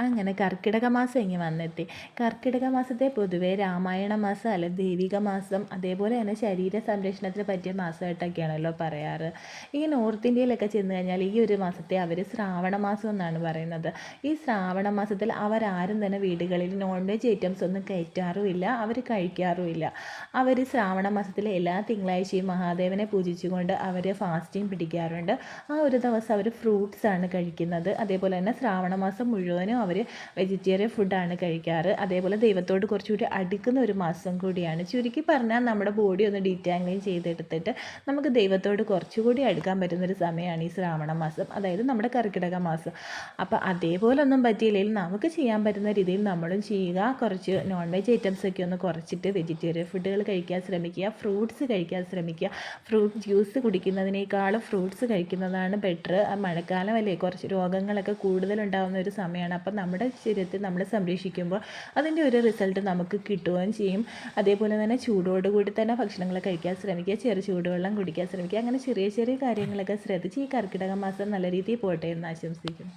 അങ്ങനെ കർക്കിടക മാസം ഇങ്ങ് വന്നെത്തി. കർക്കിടക മാസത്തെ പൊതുവെ രാമായണ മാസം അല്ലെ ദൈവിക മാസം, അതേപോലെ തന്നെ ശരീര സംരക്ഷണത്തിന് പറ്റിയ മാസമായിട്ടൊക്കെയാണല്ലോ പറയാറ്. ഈ നോർത്ത് ഇന്ത്യയിലൊക്കെ ചെന്ന് കഴിഞ്ഞാൽ ഈ ഒരു മാസത്തെ അവർ ശ്രാവണ മാസം എന്നാണ് പറയുന്നത്. ഈ ശ്രാവണ മാസത്തിൽ അവരാരും തന്നെ വീടുകളിൽ നോൺ വെജ് ഐറ്റംസ് ഒന്നും കയറ്റാറുമില്ല, അവർ കഴിക്കാറുമില്ല. അവർ ശ്രാവണ മാസത്തിലെ എല്ലാ തിങ്കളാഴ്ചയും മഹാദേവനെ പൂജിച്ചുകൊണ്ട് അവർ ഫാസ്റ്റിംഗ് പിടിക്കാറുണ്ട്. ആ ഒരു ദിവസം അവർ ഫ്രൂട്ട്സാണ് കഴിക്കുന്നത്. അതേപോലെ തന്നെ ശ്രാവണ മാസം മുഴുവനും അവർ വെജിറ്റേറിയൻ ഫുഡാണ് കഴിക്കാറ്. അതേപോലെ ദൈവത്തോട് കുറച്ചുകൂടി അടുക്കുന്ന ഒരു മാസം കൂടിയാണ്. ചുരുക്കി പറഞ്ഞാൽ നമ്മുടെ ബോഡി ഒന്ന് ഡീറ്റാങ്കിൾ ചെയ്തെടുത്തിട്ട് നമുക്ക് ദൈവത്തോട് കുറച്ചുകൂടി അടുക്കാൻ പറ്റുന്നൊരു സമയമാണ് ഈ ശ്രാവണ മാസം, അതായത് നമ്മുടെ കർക്കിടക മാസം. അപ്പോൾ അതേപോലെ ഒന്നും പറ്റിയില്ലെങ്കിൽ നമുക്ക് ചെയ്യാൻ പറ്റുന്ന രീതിയിൽ നമ്മളും ചെയ്യുക. കുറച്ച് നോൺ വെജ് ഐറ്റംസ് ഒക്കെ ഒന്ന് കുറച്ചിട്ട് വെജിറ്റേറിയൻ ഫുഡുകൾ കഴിക്കാൻ ശ്രമിക്കുക, ഫ്രൂട്ട്സ് കഴിക്കാൻ ശ്രമിക്കുക. ഫ്രൂട്ട് ജ്യൂസ് കുടിക്കുന്നതിനേക്കാളും ഫ്രൂട്ട്സ് കഴിക്കുന്നതാണ് ബെറ്റർ. മഴക്കാലമല്ലേ, കുറച്ച് രോഗങ്ങളൊക്കെ കൂടുതലുണ്ടാകുന്ന ഒരു സമയമാണ്. അപ്പം നമ്മുടെ ശരീരത്തെ നമ്മൾ സംരക്ഷിക്കുമ്പോൾ അതിൻ്റെ ഒരു റിസൾട്ട് നമുക്ക് കിട്ടുകയും ചെയ്യും. അതേപോലെ തന്നെ ചൂടോടുകൂടി തന്നെ ഭക്ഷണങ്ങൾ കഴിക്കാൻ ശ്രമിക്കുക, ചെറു ചൂടുവെള്ളം കുടിക്കാൻ ശ്രമിക്കുക. അങ്ങനെ ചെറിയ ചെറിയ കാര്യങ്ങളൊക്കെ ശ്രദ്ധിച്ച് ഈ കർക്കിടക മാസം നല്ല രീതിയിൽ പോട്ടെ എന്ന് ആശംസിക്കുന്നു.